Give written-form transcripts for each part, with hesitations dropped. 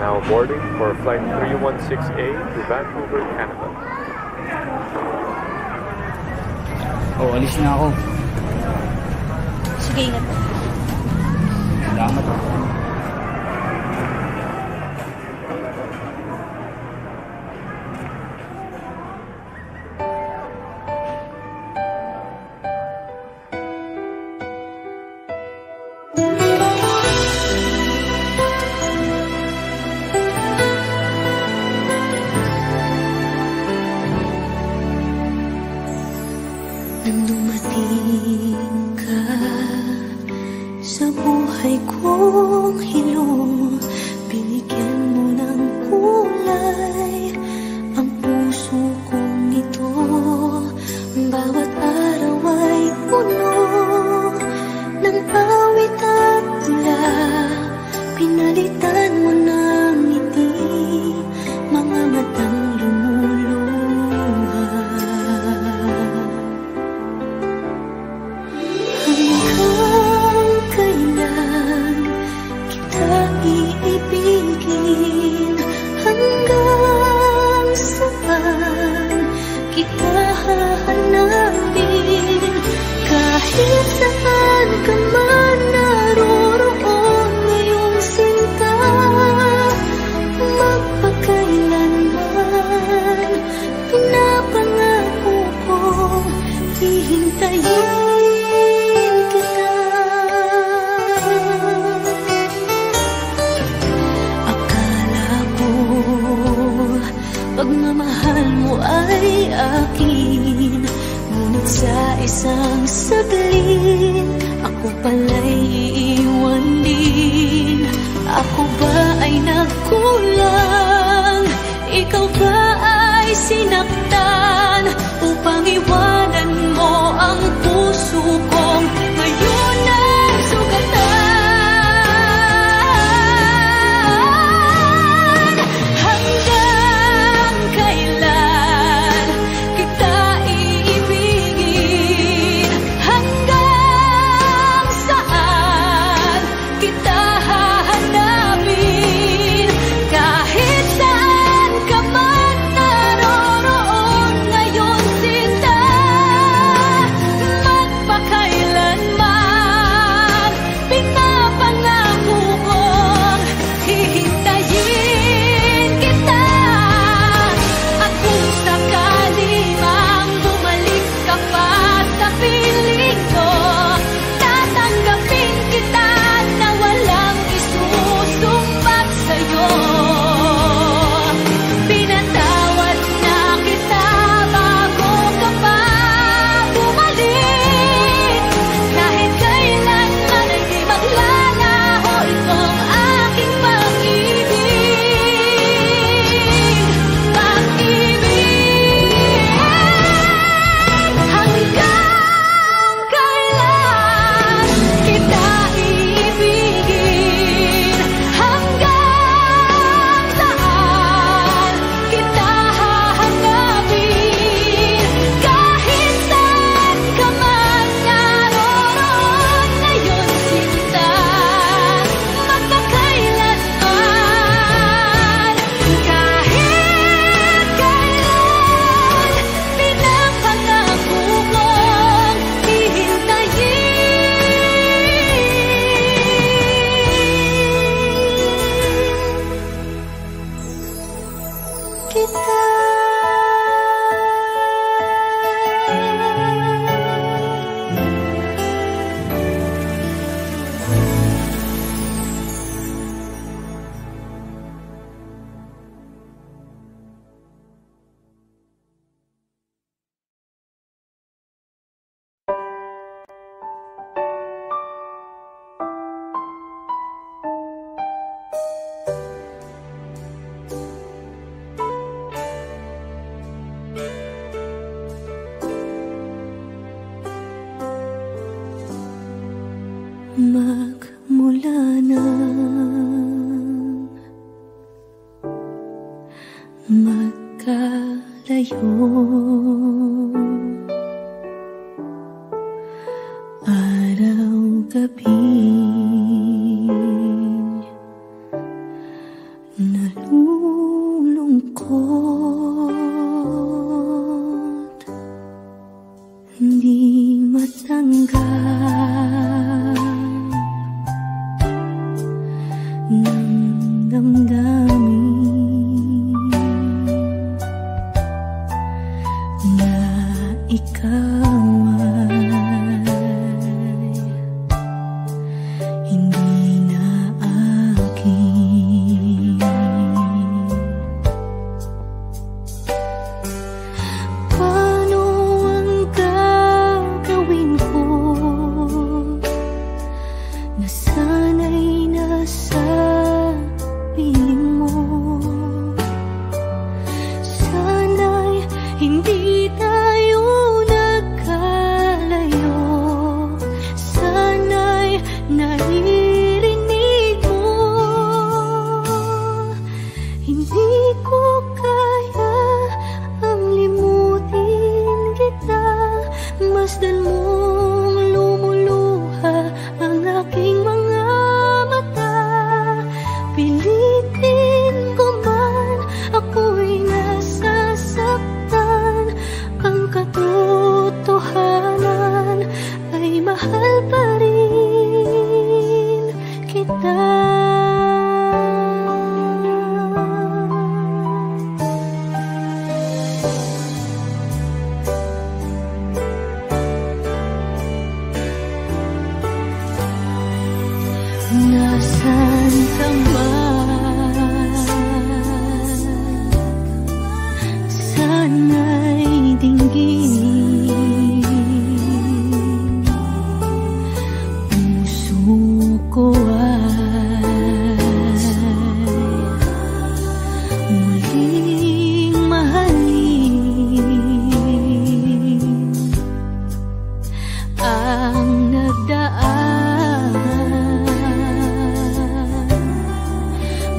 Now boarding for flight 316A to Vancouver, Canada. Oh, alis na ako. Sige, ingat. Salamat. Nang dumating ka sa buhay kong hilong, binigyan mo ng kulay ang puso kong ito. Bawat araw ay puno ng awit at tula, pinalitan mo ng ngiti mga matang lumuluha. Hanggang kailan kita iibigin? Hanggang saan kita hahanapin? Kahit saan ka man naroroon ngayong sinta, magpakailanman pinapangako kong hihintayin kita. Akala ko pagmamahal mo ay akin, ngunit sa isang saglit ako pala'y iiwan din. Ako ba ay nagkulang? Ikaw ba ay sinaktan upang iwanan mo ang puso kong ngayon ang sugatan? Hanggang kailan kita iibigin? Hanggang saan kita hahanapin? Kahit saan ka man naroroon ngayon sinta, magpakailanman pinapangako kong hihintayin kita. At kung sakali mang bumalik ka pa sa piling ko, tatanggapin kita na walang isusumbat sa'yo. Pinatawad na kita bago ka pa bumalik. Kahit kailan man ay di maglalaho itong aking pag-ibig. Pag-ibig. Hanggang kailan kita iibigin? Hanggang saan kita hahanapin? Kahit saan ka man naroroon ngayon sinta, magpakailanman. Kahit kailan pinapangako kong hihintayin kita. Magmula nang magkalayo, araw-gabi na ikaw ay hindi na akin. Paano ang gagawin ko na sana'y nasa piling mo? Sana'y hindi tayo nagkalayo. Sana'y naririnig mo. Hindi ko kaya ang limutin kita. Masdan mong lumuluha ang aking mga mata. Pilitin ko man, ako'y nasasaktan. Ang katotohanan ay mahal pa rin kita. Nasaan ka man? Sana'y dinggin. Puso ko ay muling mahalin. Ang nagdaan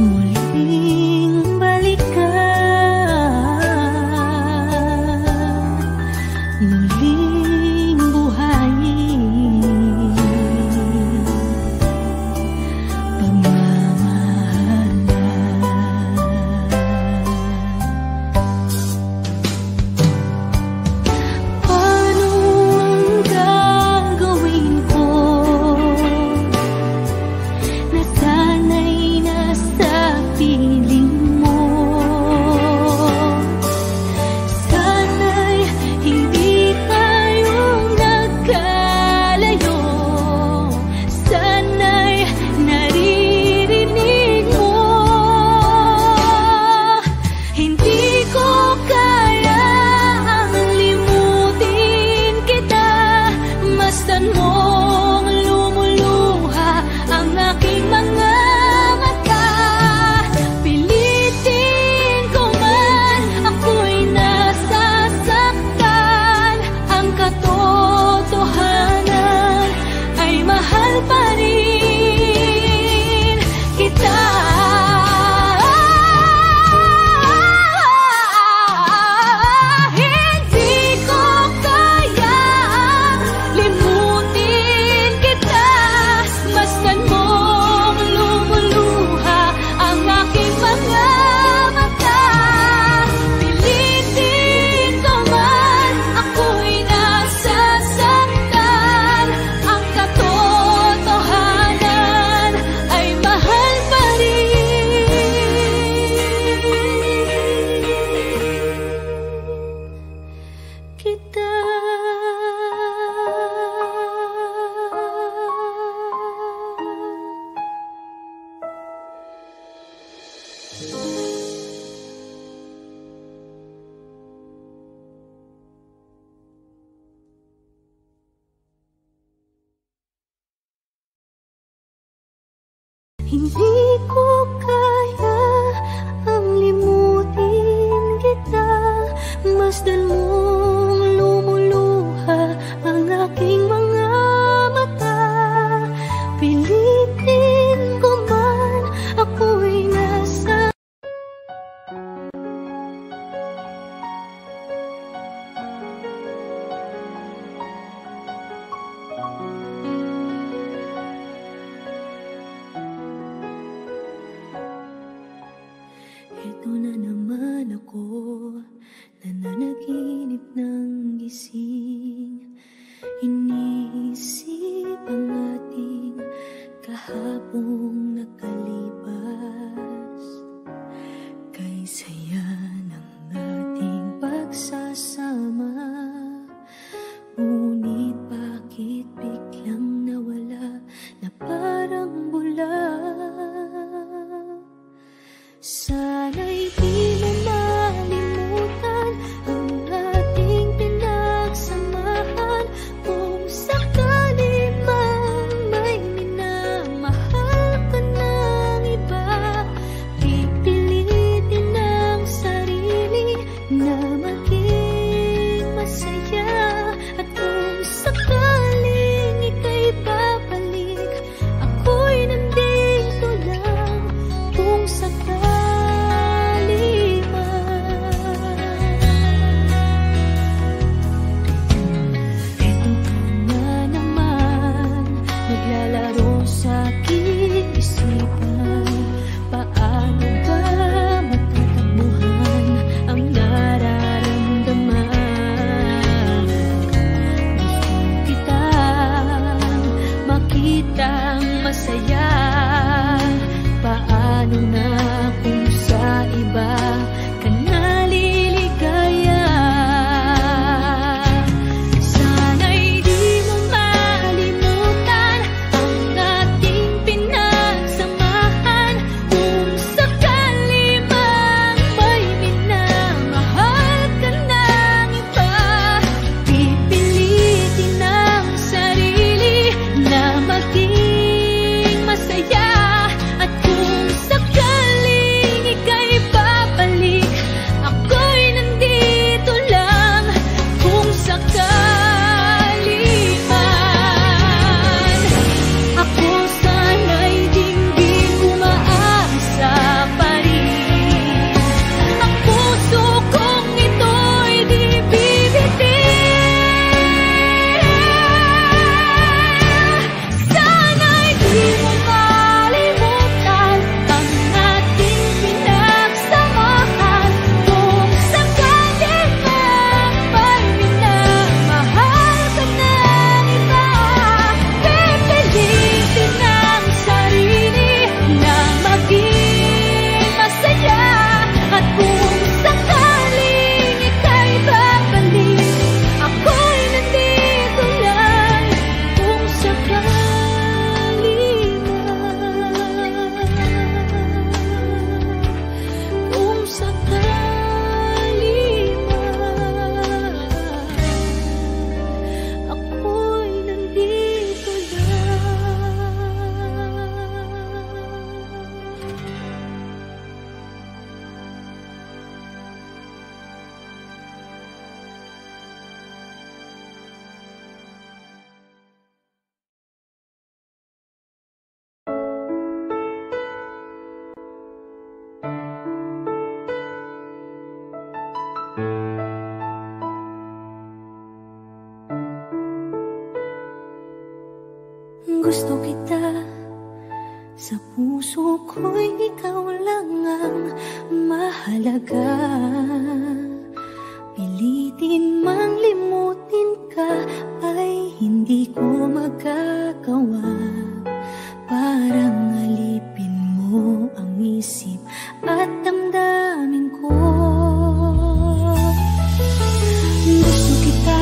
muling balikan, muling buhayin pagmamahalan. Paano ang gagawin ko na sana'y nasa piling mo? Sana'y hindi tayo nagkalayo. Sana'y naririnig mo. Hindi ko kaya ang limutin kita. Masdan mong lumuluha ang aking mga mata. Pilitin ko man, ako'y nasasaktan. Ang katotohanan ay mahal pa rin kita. Hindi ko kayang limutin kita. Masdan mong lumuluha ang aking mga mata. Pilitin ko man, ako'y nasasaktan. Ang katotohanan ay mahal pa rin kita. Hindi ko kaya ang limutin kita. Masdan mong lumuluha ang aking mga mata. Pilitin ko man, ako'y nasa Ito na naman ako, nananaginip ng gising. Iniisip ang ating kahapong nakalipas. Kay saya ng ating pagsasama. Gusto kita, sa puso ko'y ikaw lang ang mahalaga. Pilitin mang limutin ka ay hindi ko magagawa. Parang alipin mo ang isip at damdamin ko. Gusto kita,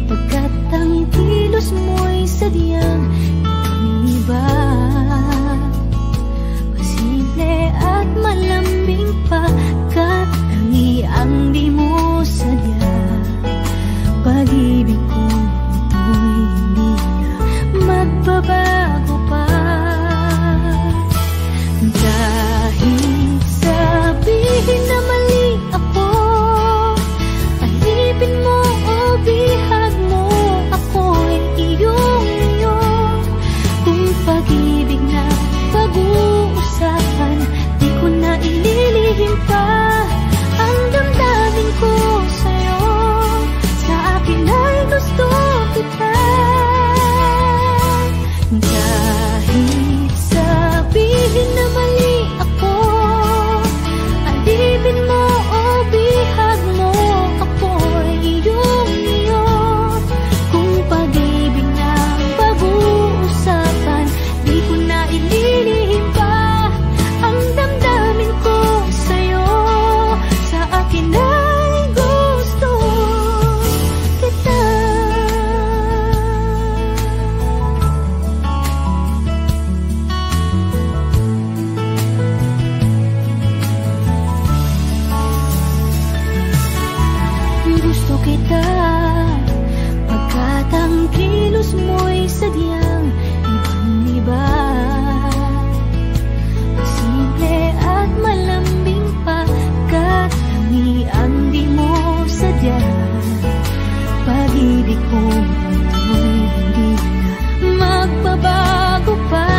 pagkat ang kilos mo'y sadyang iba. Pasimple at malambing pagkat tangi ang di mo sadya. Pag-ibig ko ito'y hindi na magbabago pa. Kahit sabihin na mali ako, alipin mo o bihag mo, ako'y iyong-iyo. Kung pag-ibig na pag-uusapan, di ko na ililihim pa ang damdamin ko sa'yo. Sa akin ay gusto kita. Kahit sabihin na mali ako, alipin mo o bihag mo, ako'y iyong-iyo. Kung pag-ibig na pag-uusapan, di ko na ililihim pa ang damdamin ko sa'yo. Sa akin ay gusto kita. Gusto kita, pagkat ang kilos mo'y sadyang ibang-iba. Simple at malambing pagkat tangi ang di mo sadya. Pag-ibig ko ito'y hindi na magbabago pa.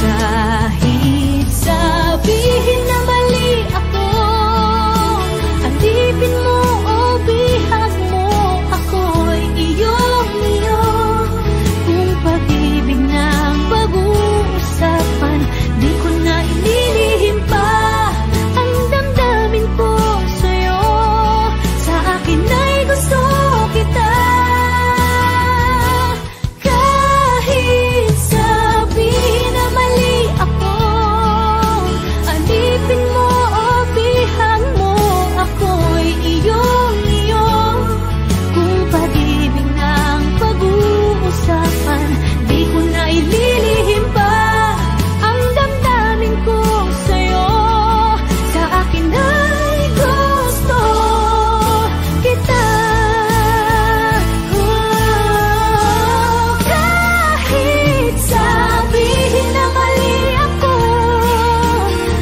Kahit sabihin na mali ako, alipin mo o bihag mo, ako'y iyong-iyo. Kung pag-ibig na pag-uusapan, di ko na ililihim pa ang damdamin ko sa'yo. Sa akin ay gusto kita. Kahit sabihin na mali ako, alipin mo o bihag mo, ako'y iyong-iyo. Kung pag-ibig ng pag-uusapan, di ko na ililihim pa ang damdamin ko sa'yo. Sa akin ay gusto kita. Kahit sabihin na mali ako,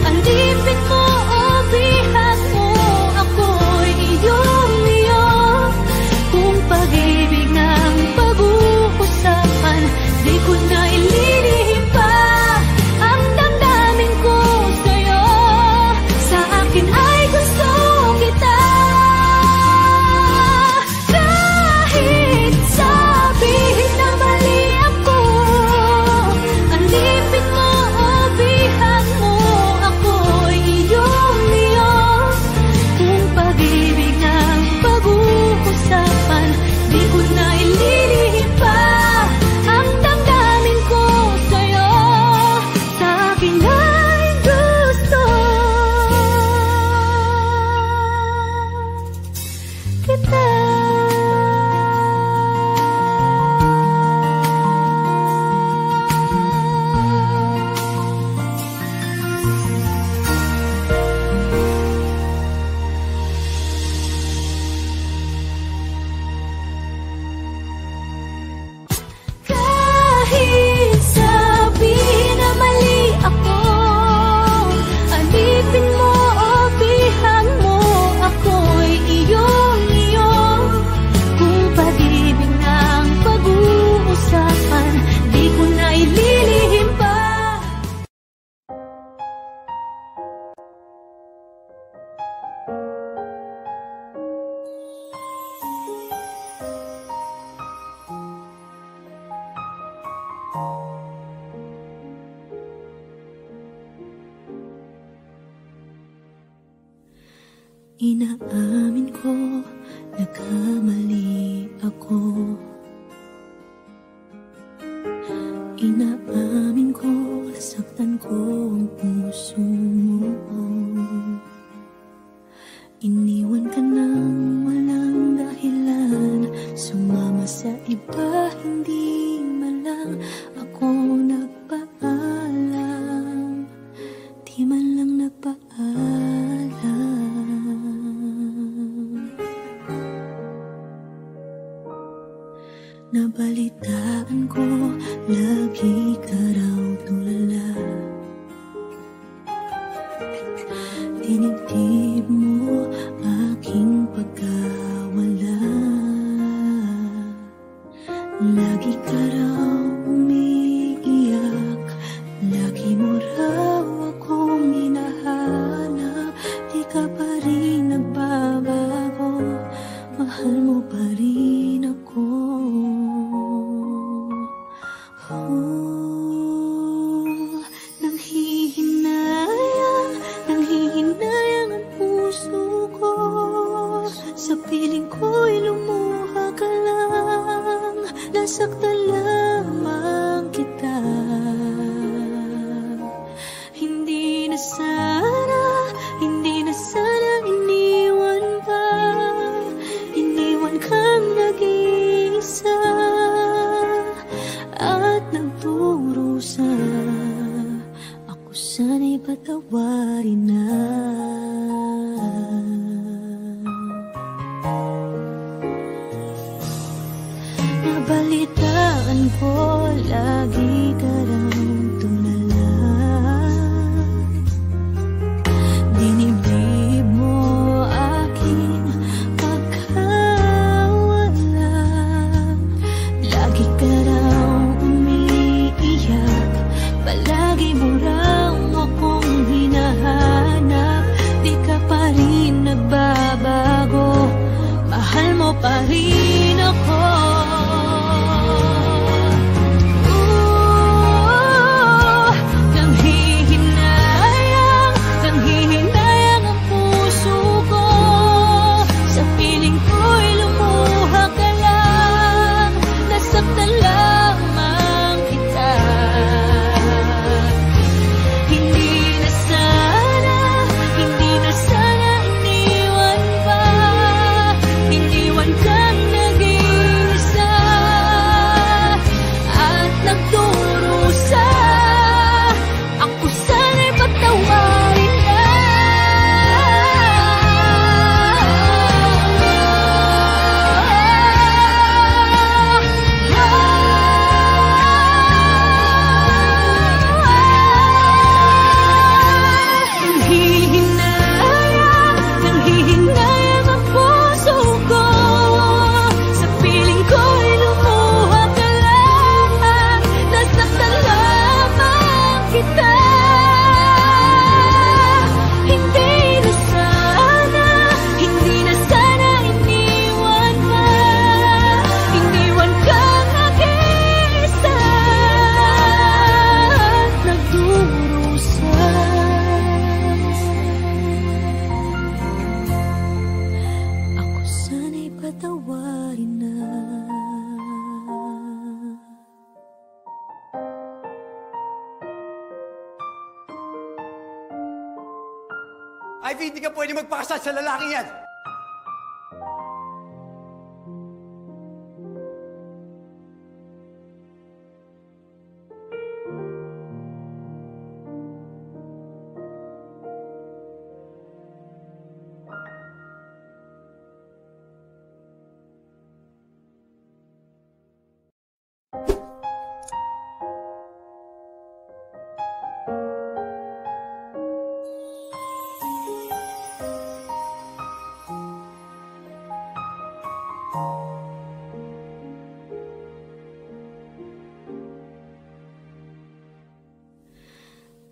alipin mo o bihag mo, ako'y iyong-iyo. Kung pag-ibig ng pag-uusapan, di ko na ililihim pa ang damdamin ko sa'yo. Sa akin ay gusto kita. Kahit sabihin na mali ako, alipin mo o bihag mo, ako'y iyong-iyo. Kung pag-ibig ng pag-uusapan, di ko na ililihim pa ang damdamin ko sa'yo. Sa akin ay gusto kita. Kahit sabihin na mali ako, alipin mo o bihag mo, ako'y iyong-iyo. Inaamin ko, nagkamali ako. Inaamin ko, nasaktan ko ang puso mo. Iniwan ka nang walang dahilan, sumama sa iba, hindi man lang ako nagpaalam. Di man lang nagpaalam. Nabalitaan ko, lagi ka raw tulala. Dinibdib mo aking pagkawala. Lagi ka raw umiiyak, lagi mo raw akong hinahanap. Di ka pa rin nagbabago, mahal mo pa rin ako. Nanghihinayang ang puso ko. Sa piling ko'y lumuha ka lang, nasaktan lamang kita. Hindi na sana iniwan pa. Iniwan kang nag-iisa at nagdurusa. Ako sana'y patawarin na. Nabalitaan ko, lagi ka raw tulala. Dinibdib mo aking pagkawala. Lagi ka raw umiiyak, palagi mo raw akong hinahanap. Di ka pa rin nagbabago, mahal mo pa rin ako. Nanghihinayang ang puso ko. Sa piling ko'y lumuha ka lang, nasaktan lamang kita. Hindi na sana iniwan pa. Iniwan kang nag-iisa at nagdurusa. Ako sana'y patawarin na. Nanghihinayang ang puso ko. Sa piling ko'y lumuha ka lang, nasaktan lamang kita. Hindi na sana iniwan ka. Iniwan kang nag-iisa at nagdurusa. Ako sana'y patawarin na. Ivy, hindi ka pwede magpakasal sa lalaking yan!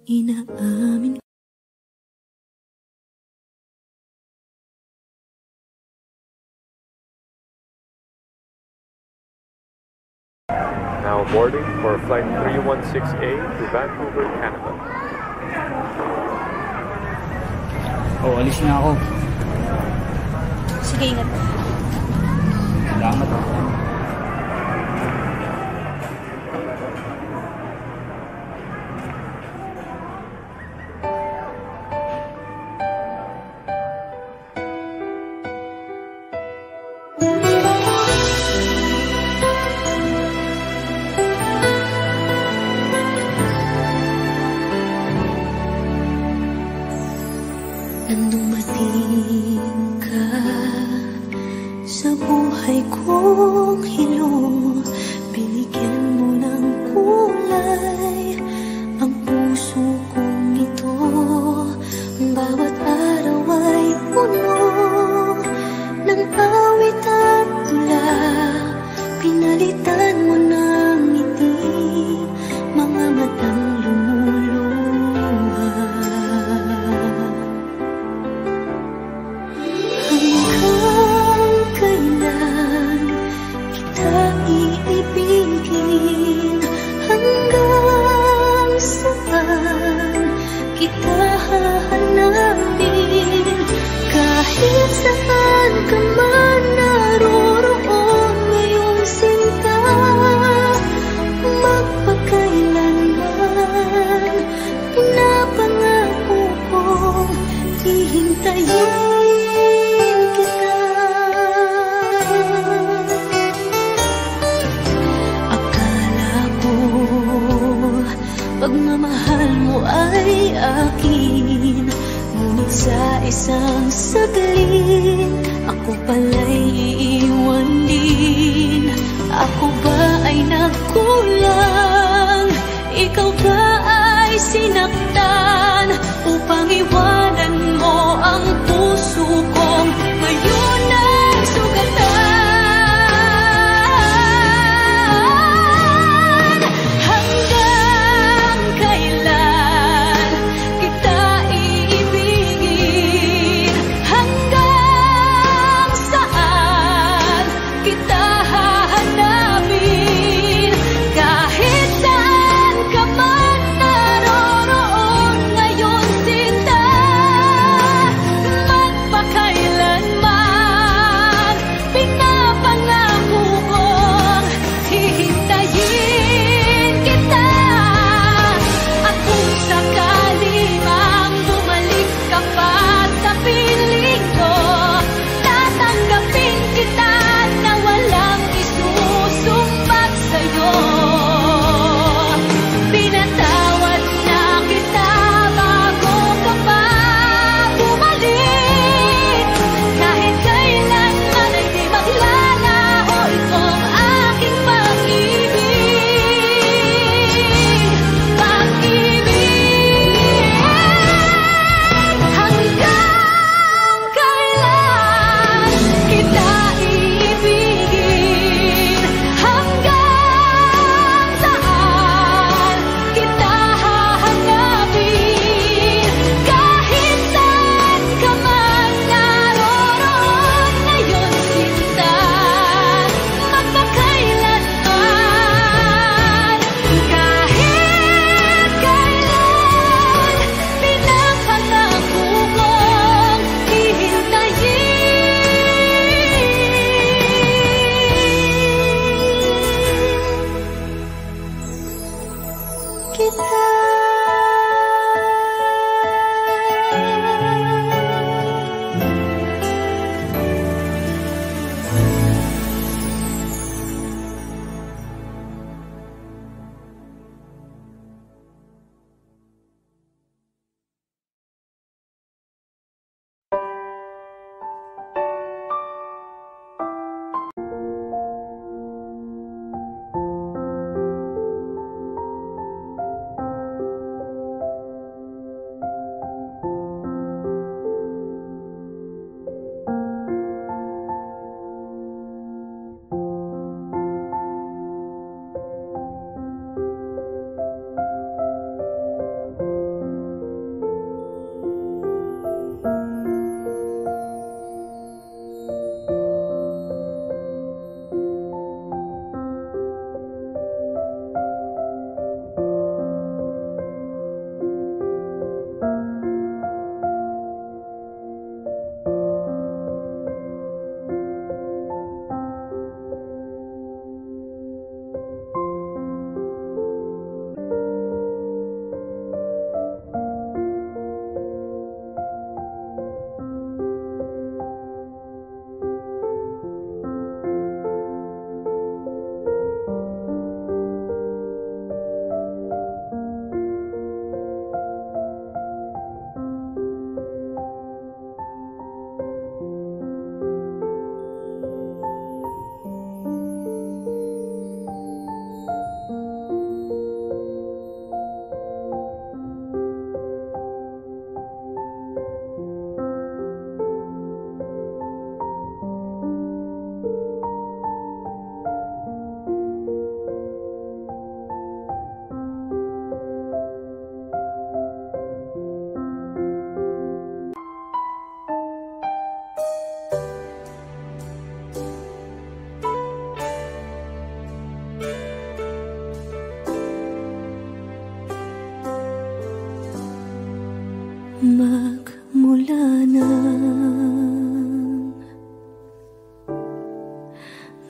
Inaamin Now boarding for flight 316A to Vancouver, Canada. Oh, alis na ako. Sige, ingat. Salamat. Nang dumating ka sa buhay kong hilong, binigyan mo ng kulay ang puso kong ito. Bawat araw ay puno ng awit at tula, pinalitan mo ng ngiti mga matang lumuluha. Hanggang kailan kita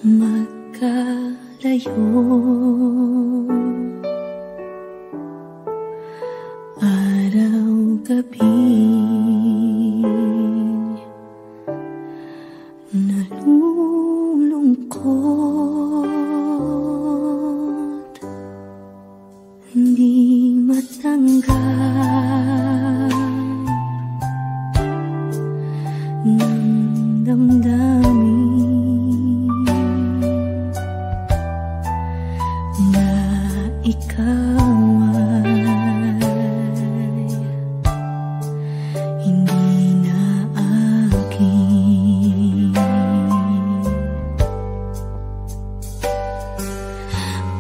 magkalayo. Araw-gabi nalulungkot, hindi matanggap ng damdamin na ikaw ay hindi na akin.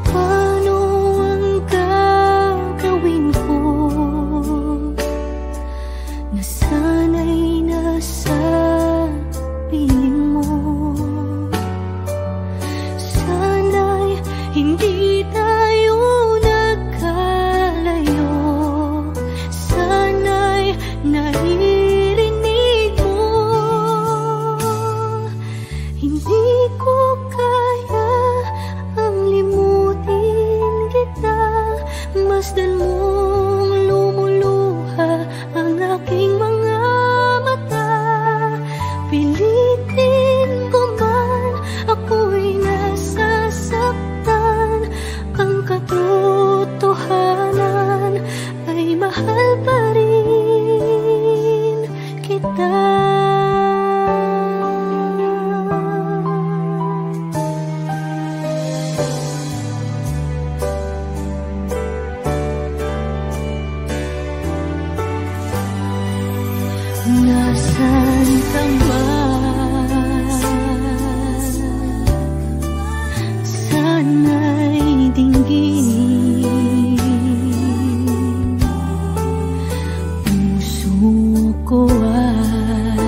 Paano ang gagawin ko na sana'y nasa piling mo? Sana'y hindi tayo nagkalayo. Sana'y naririnig mo. Hindi ko kaya ang limutin kita. Masdan mong lumuluha ang aking mga mata. Pilitin ko man, ako'y nasasaktan. Ang katotohanan ay mahal pa rin kita. Nasaan ka man? Sana'y dinggin. Puso ko ay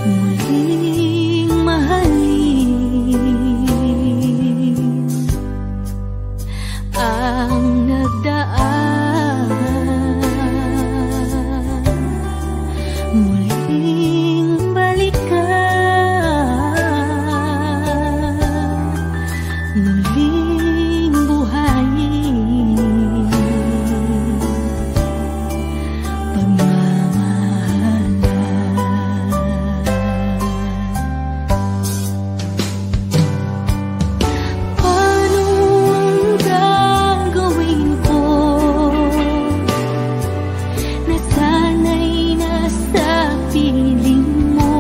muling mahalin ang nagdaan. Muling balikan, muling buhayin pagmamahalan. Paano ang gagawin ko na sana'y nasa piling mo?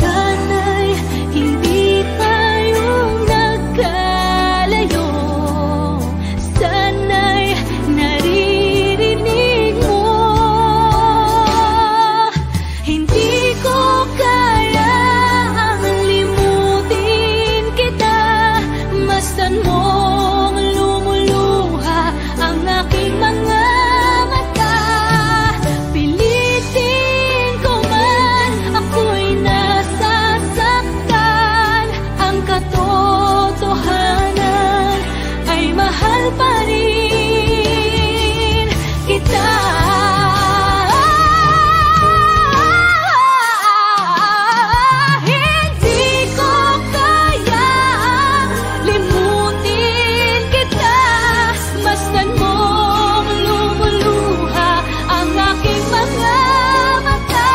Sana'y hindi tayo nagkalayo. Sana'y naririnig mo. Hindi ko kaya ang limutin kita. Masdan mong lumuluha ang aking mga mata. Pilitin ko man, ako'y nasasaktan. Ang katotohanan ay mahal pa rin kita. Hindi ko kayang limutin kita. Masdan mong lumuluha ang aking mga mata.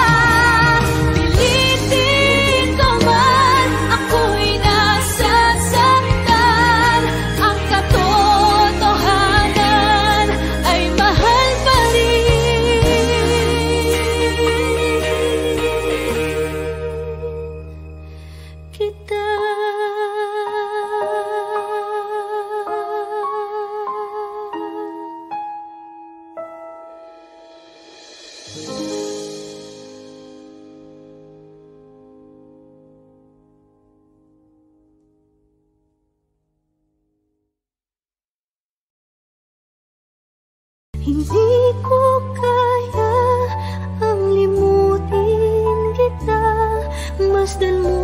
Pilitin ko man, ako'y nasasaktan. Ang katotohanan ay mahal pa rin kita. Hindi ko kaya ang limutin kita. Masdan mo